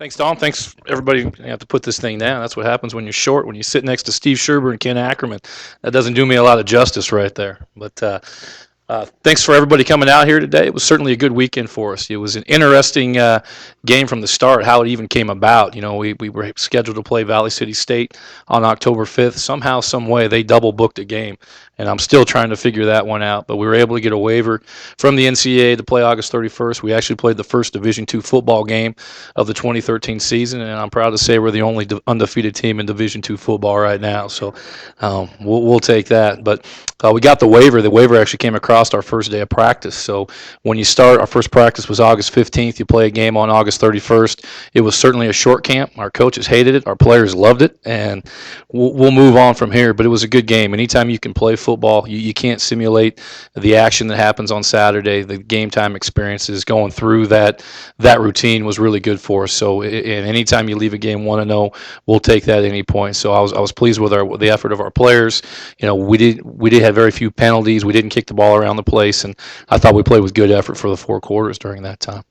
Thanks, Tom. Thanks, everybody. You have to put this thing down. That's what happens when you're short, when you sit next to Steve Scherber and Ken Ackerman. That doesn't do me a lot of justice right there. But thanks for everybody coming out here today. It was certainly a good weekend for us. It was an interesting game from the start, how it even came about. We were scheduled to play Valley City State on October 5th. Somehow, some way, they double booked a game, and I'm still trying to figure that one out. But we were able to get a waiver from the NCAA to play August 31st. We actually played the first Division II football game of the 2013 season, and I'm proud to say we're the only undefeated team in Division II football right now. So we'll take that. But we got the waiver. The waiver actually came across our first day of practice. So when you start, our first practice was August 15th. You play a game on August 31st. It was certainly a short camp. Our coaches hated it. Our players loved it. And we'll move on from here. But it was a good game. Anytime you can play football, you can't simulate the action that happens on Saturday. The game time experiences going through that routine was really good for us. So and anytime you leave a game 1-0, we'll take that at any point. So I was pleased with the effort of our players. We did have very few penalties. We didn't kick the ball around the place, and I thought we played with good effort for the 4 quarters during that time.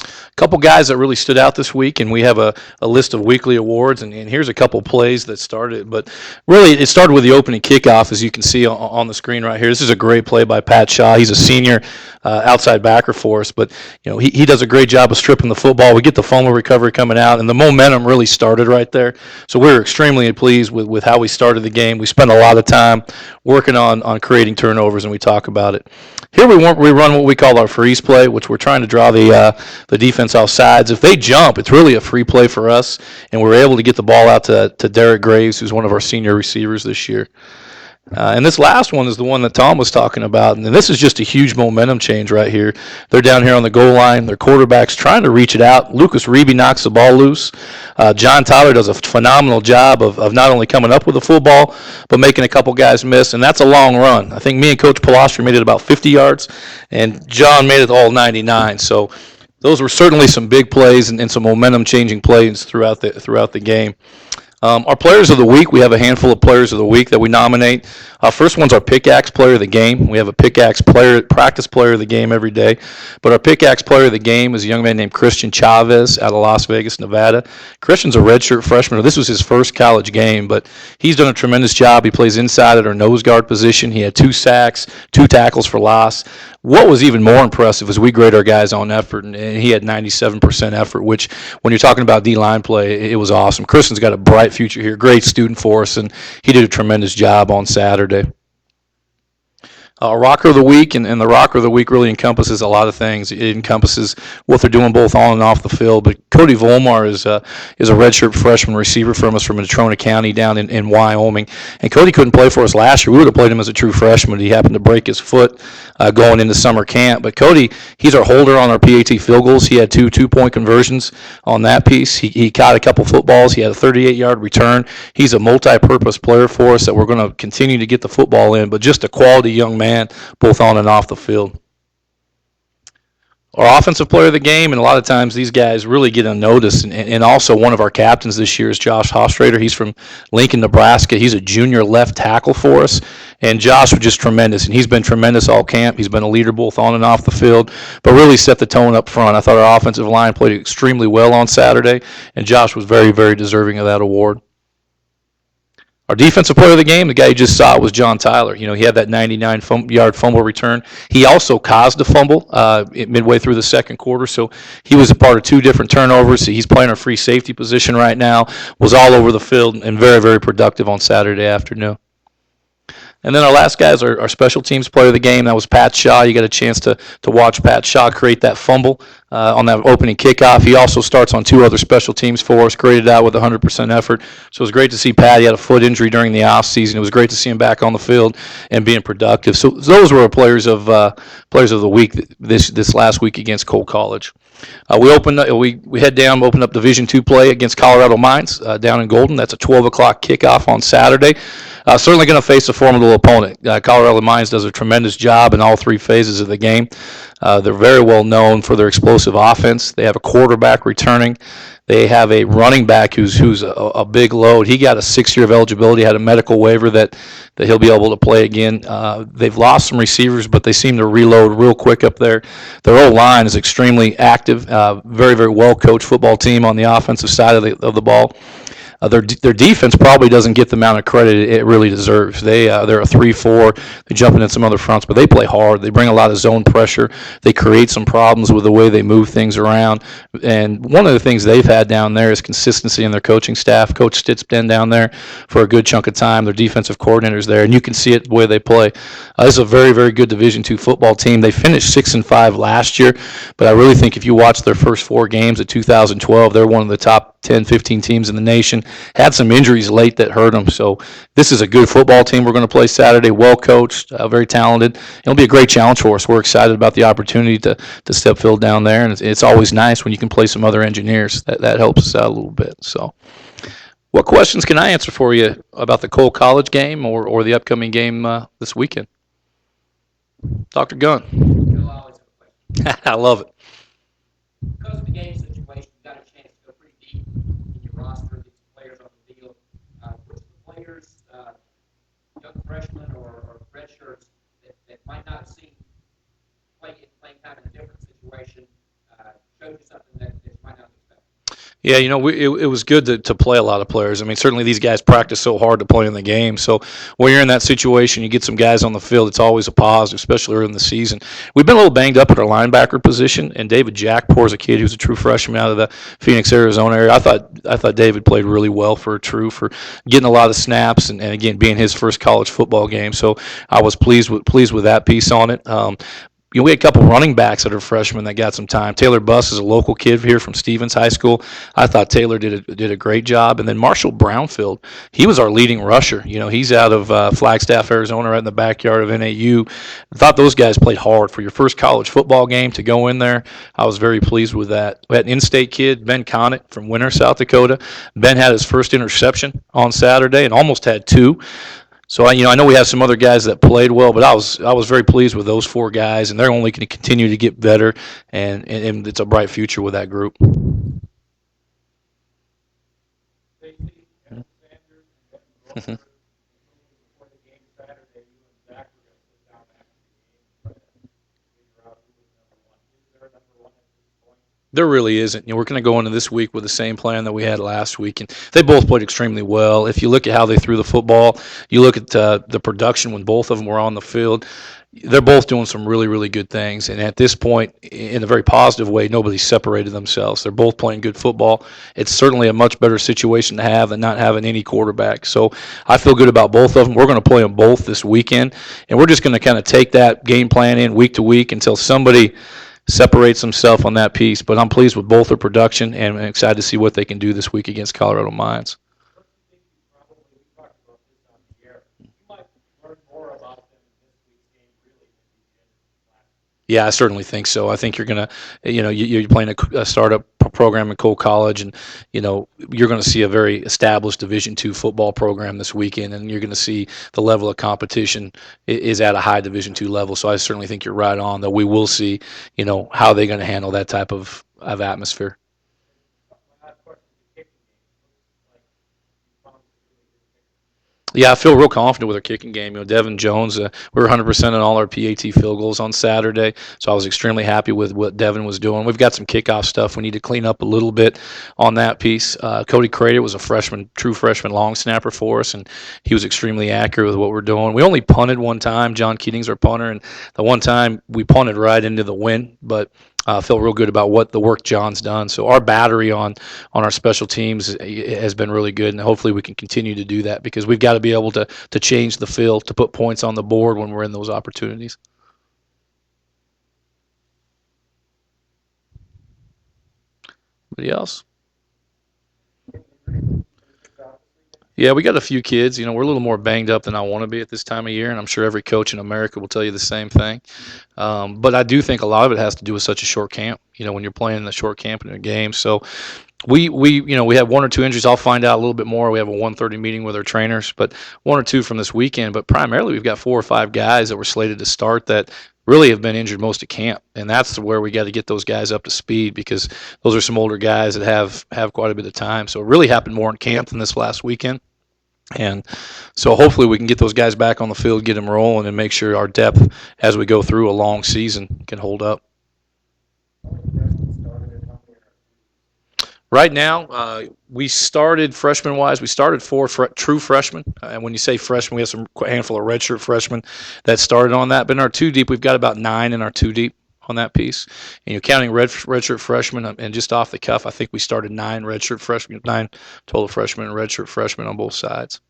A couple guys that really stood out this week, and we have a list of weekly awards, and here's a couple plays that started. But really, it started with the opening kickoff, as you can see on the screen right here. This is a great play by Pat Shaw. He's a senior outside backer for us, but he does a great job of stripping the football. We get the fumble recovery coming out, and the momentum really started right there. So we were extremely pleased with how we started the game. We spent a lot of time working on creating turnovers, and we talk about it. Here we run what we call our freeze play, which we're trying to draw the defense off sides. If they jump, it's really a free play for us, and we're able to get the ball out to Derek Graves, who's one of our senior receivers this year. And this last one is the one that Tom was talking about, and this is just a huge momentum change right here. They're down here on the goal line. Their quarterback's trying to reach it out. Lucas Reeby knocks the ball loose. John Tyler does a phenomenal job of not only coming up with the football, but making a couple guys miss, and that's a long run. I think me and Coach Polostri made it about 50 yards, and John made it all 99. So those were certainly some big plays and some momentum-changing plays throughout the game. Our players of the week, we have a handful of players of the week that we nominate. First one's our pickaxe player of the game. We have a pickaxe practice player of the game every day. But our pickaxe player of the game is a young man named Christian Chavez out of Las Vegas, Nevada. Christian's a redshirt freshman. This was his first college game, but he's done a tremendous job. He plays inside at our nose guard position. He had 2 sacks, 2 tackles for loss. What was even more impressive is we grade our guys on effort, and he had 97% effort, which when you're talking about D-line play, it was awesome. Christian's got a bright future here, great student for us, and he did a tremendous job on Saturday. Rocker of the week, and the rocker of the week really encompasses a lot of things. It encompasses what they're doing both on and off the field. But Cody Volmar is a redshirt freshman receiver from us from Natrona County down in Wyoming. And Cody couldn't play for us last year. We would have played him as a true freshman. He happened to break his foot going into summer camp. But Cody, he's our holder on our PAT field goals. He had 2 two-point conversions on that piece. He caught a couple footballs. He had a 38-yard return. He's a multi-purpose player for us that we're going to continue to get the football in, but just a quality young man, both on and off the field. Our offensive player of the game, and a lot of times these guys really get unnoticed, and also one of our captains this year is Josh Hostrader. He's from Lincoln, Nebraska. He's a junior left tackle for us, and Josh was just tremendous, and he's been tremendous all camp. He's been a leader both on and off the field, but really set the tone up front. I thought our offensive line played extremely well on Saturday, and Josh was very, very deserving of that award. Our defensive player of the game, the guy you just saw, was John Tyler. He had that 99-yard fumble return. He also caused a fumble midway through the second quarter, so he was a part of 2 different turnovers. So he's playing a free safety position right now, was all over the field, and very, very productive on Saturday afternoon. And then our last guy is our special teams player of the game. That was Pat Shaw. You got a chance to watch Pat Shaw create that fumble on that opening kickoff. He also starts on 2 other special teams for us, graded out with 100% effort. So it was great to see Pat. He had a foot injury during the offseason. It was great to see him back on the field and being productive. So those were our players of the week this last week against Cole College. We head down, open up Division II play against Colorado Mines down in Golden. That's a 12 o'clock kickoff on Saturday. Certainly going to face a formidable opponent. Colorado Mines does a tremendous job in all three phases of the game. They're very well known for their explosive offense. They have a quarterback returning. They have a running back who's a big load. He got a 6 year of eligibility, had a medical waiver that he'll be able to play again. They've lost some receivers, but they seem to reload real quick up there. Their O-line is extremely active, very, very well-coached football team on the offensive side of the ball. Their defense probably doesn't get the amount of credit it really deserves. They're a 3-4. They jump in some other fronts, but they play hard. They bring a lot of zone pressure. They create some problems with the way they move things around. And one of the things they've had down there is consistency in their coaching staff. Coach Stitt's been down there for a good chunk of time. Their defensive coordinator's there, and you can see it the way they play. This is a very, very good Division II football team. They finished 6-5 last year, but I really think if you watch their first 4 games of 2012, they're one of the top 10, 15 teams in the nation. Had some injuries late that hurt them. So this is a good football team we're going to play Saturday, well coached, very talented. It'll be a great challenge for us. We're excited about the opportunity to step field down there, and it's always nice when you can play some other engineers. That helps us out a little bit. So what questions can I answer for you about the Cole College game or the upcoming game this weekend? Dr. Gunn. I love it. Because of the game situation, you got a chance to go pretty deep in your roster, get some players on the field. Which of the players, young freshmen or redshirts that might not have seen playing time in a different situation, showed you something that you might not expect? Yeah, it was good to play a lot of players. I mean, certainly these guys practice so hard to play in the game. So when you're in that situation, you get some guys on the field, it's always a positive, especially early in the season. We've been a little banged up at our linebacker position, and David Jackpour is a kid who's a true freshman out of the Phoenix, Arizona area. I thought David played really well for getting a lot of snaps and again, being his first college football game. So I was pleased with that piece on it. We had a couple running backs that are freshmen that got some time. Taylor Buss is a local kid here from Stevens High School. I thought Taylor did a great job. And then Marshall Brownfield, he was our leading rusher. He's out of Flagstaff, Arizona, right in the backyard of NAU. I thought those guys played hard for your first college football game to go in there. I was very pleased with that. We had an in-state kid, Ben Connick from Winter, South Dakota. Ben had his first interception on Saturday and almost had 2. So I know we have some other guys that played well, but I was very pleased with those 4 guys, and they're only going to continue to get better, and it's a bright future with that group. There really isn't. We're going to go into this week with the same plan that we had last week, and they both played extremely well. If you look at how they threw the football, you look at the production when both of them were on the field, they're both doing some really, really good things. And at this point, in a very positive way, nobody's separated themselves. They're both playing good football. It's certainly a much better situation to have than not having any quarterback. So I feel good about both of them. We're going to play them both this weekend, and we're just going to kind of take that game plan in week to week until somebody separates himself on that piece. But I'm pleased with both their production, and I'm excited to see what they can do this week against Colorado Mines. Yeah, I certainly think so. I think you're going to, you're playing a startup program in Cole College, and, you're going to see a very established Division II football program this weekend, and you're going to see the level of competition is at a high Division II level. So I certainly think you're right on, that we will see, how they're going to handle that type of atmosphere. Yeah, I feel real confident with our kicking game. Devin Jones, we were 100% on all our PAT field goals on Saturday, so I was extremely happy with what Devin was doing. We've got some kickoff stuff we need to clean up a little bit on that piece. Cody Crater was a true freshman long snapper for us, and he was extremely accurate with what we're doing. We only punted one time. John Keating's our punter, and the one time we punted right into the wind, but I feel real good about the work John's done. So our battery on our special teams has been really good, and hopefully we can continue to do that, because we've got to be able to change the field, to put points on the board when we're in those opportunities. Anybody else? Yeah, we got a few kids. We're a little more banged up than I want to be at this time of year, and I'm sure every coach in America will tell you the same thing. But I do think a lot of it has to do with such a short camp, when you're playing in the short camp in a game. So We have 1 or 2 injuries. I'll find out a little bit more. We have a 1:30 meeting with our trainers, but 1 or 2 from this weekend. But primarily, we've got 4 or 5 guys that were slated to start that really have been injured most of camp, and that's where we got to get those guys up to speed because those are some older guys that have quite a bit of time. So it really happened more in camp than this last weekend. And so hopefully we can get those guys back on the field, get them rolling, and make sure our depth as we go through a long season can hold up. Right now, we started freshman wise. We started 4 true freshmen, and when you say freshmen, we have a handful of redshirt freshmen that started on that. But in our 2 deep, we've got about 9 in our 2 deep on that piece. And you're counting redshirt freshmen, and just off the cuff, I think we started 9 redshirt freshmen, 9 total freshmen and redshirt freshmen on both sides.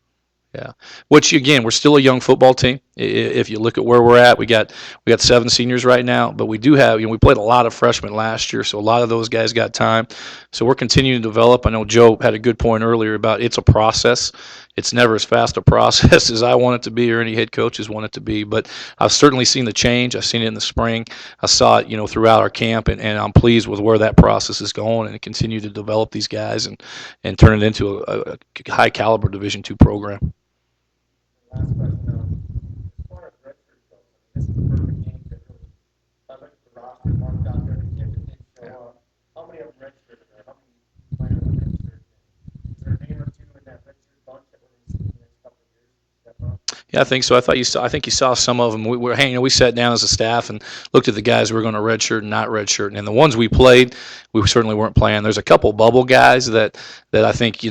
Yeah, which again, we're still a young football team. If you look at where we're at, we got 7 seniors right now, but we do have we played a lot of freshmen last year, so a lot of those guys got time. So we're continuing to develop. I know Joe had a good point earlier about it's a process. It's never as fast a process as I want it to be or any head coaches want it to be, but I've certainly seen the change. I've seen it in the spring. I saw it throughout our camp, and I'm pleased with where that process is going and continue to develop these guys and turn it into a high caliber Division II program. Last question, as far as redshirt goes, I mean, this is the perfect game to really, I looked at the roster, marked out there, the kids that didn't show up. How many of them redshirted there? How many players are redshirted? Is there a name or two in that redshirt bunch that we're going to see in the next couple of years step up? Yeah, I think so. I think you saw some of them. We were hanging. We sat down as a staff and looked at the guys who were going to redshirt and not redshirt, and the ones we played, we certainly weren't playing. There's a couple bubble guys that I think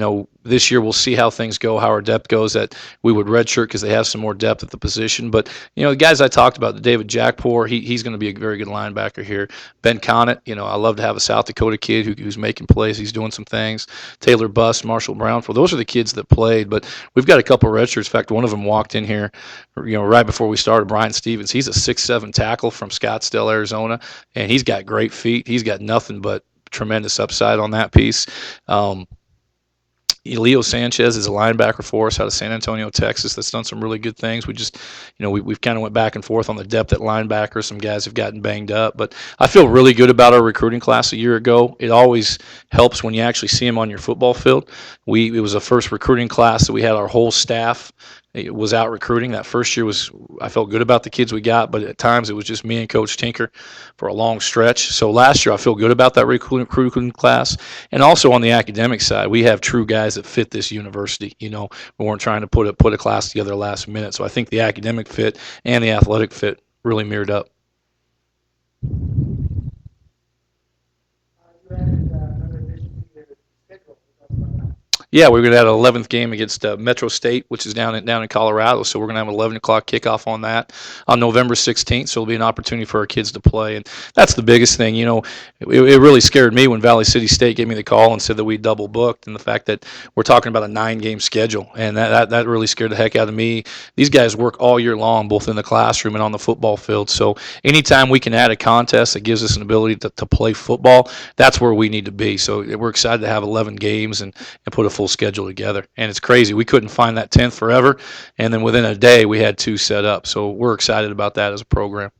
this year we'll see how things go, how our depth goes. That we would redshirt because they have some more depth at the position. But the guys I talked about, the David Jackpour, he's going to be a very good linebacker here. Ben Conant, I love to have a South Dakota kid who's making plays. He's doing some things. Taylor Buss, Marshall Brown, those are the kids that played. But we've got a couple of redshirts. In fact, one of them walked in here, right before we started. Brian Stevens, he's a 6'7" tackle from Scottsdale, Arizona, and he's got great feet. He's got nothing but tremendous upside on that piece. Leo Sanchez is a linebacker for us out of San Antonio, Texas. That's done some really good things. We just, we've kind of went back and forth on the depth at linebacker. Some guys have gotten banged up, but I feel really good about our recruiting class a year ago. It always helps when you actually see them on your football field. It was the first recruiting class that we had our whole staff. It was out recruiting. That first year I felt good about the kids we got, but at times it was just me and Coach Tinker for a long stretch. So last year I feel good about that recruiting class. And also on the academic side, we have true guys that fit this university. We weren't trying to put a class together last minute. So I think the academic fit and the athletic fit really mirrored up. You added another addition to your schedule. Yeah, we're going to have an 11th game against Metro State, which is down in Colorado. So we're going to have an 11 o'clock kickoff on that on November 16th. So it'll be an opportunity for our kids to play. And that's the biggest thing. It really scared me when Valley City State gave me the call and said that we double booked, and the fact that we're talking about a 9-game schedule. And that really scared the heck out of me. These guys work all year long, both in the classroom and on the football field. So anytime we can add a contest that gives us an ability to play football, that's where we need to be. So we're excited to have 11 games and put a full schedule together. And it's crazy. We couldn't find that 10th forever, and then within a day we had 2 set up. So we're excited about that as a program.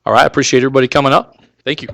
All right, I appreciate everybody coming up. Thank you.